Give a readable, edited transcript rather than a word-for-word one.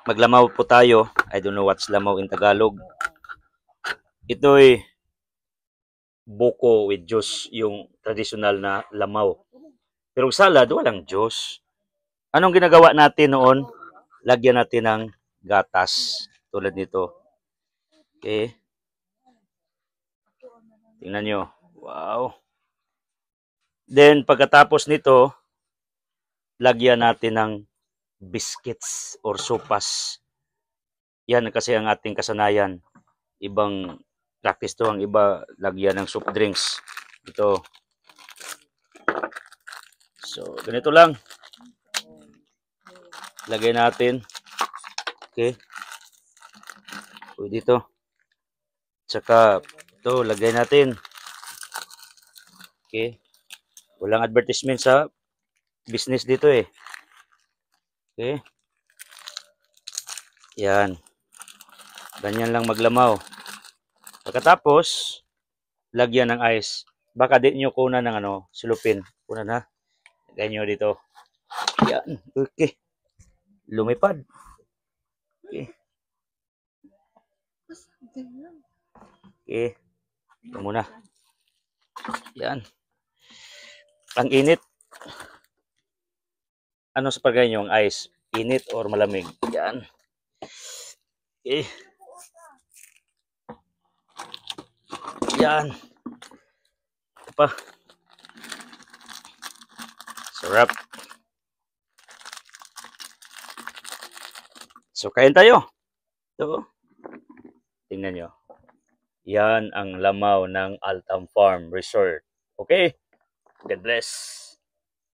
Maglamaw po tayo. I don't know what's lamaw in Tagalog. Ito'y buko with juice, yung traditional na lamaw. Pero salad, walang juice. Anong ginagawa natin noon? Lagyan natin ng gatas. Tulad nito. Okay. Tingnan nyo. Wow. Then, pagkatapos nito, lagyan natin ng biscuits or sopas. Yan kasi ang ating kasanayan. Ibang practice to. Ang iba, lagyan ng soft drinks. Ito. So, ganito lang. Lagay natin. Okay. Pwede ito. Tsaka, ito, lagay natin. Okay. Walang advertisement sa business dito eh. Okay. Yan. Ganyan lang maglamaw. Pagkatapos, lagyan ng ice. Baka di nyo kunan ng silupin. Kunan ha. Lagay nyo dito. Yan. Okay. Lumipad. Okay. Okay. Ito muna. Yan. Ang init. Ano sa pagkaya nyo ang ice? Init or malamig? Yan. Okay. Yan. Ito pa. Sarap. So, kain tayo. Ito. Tingnan nyo. Yan ang lamaw ng Altam Farm Resort. Okay? God bless.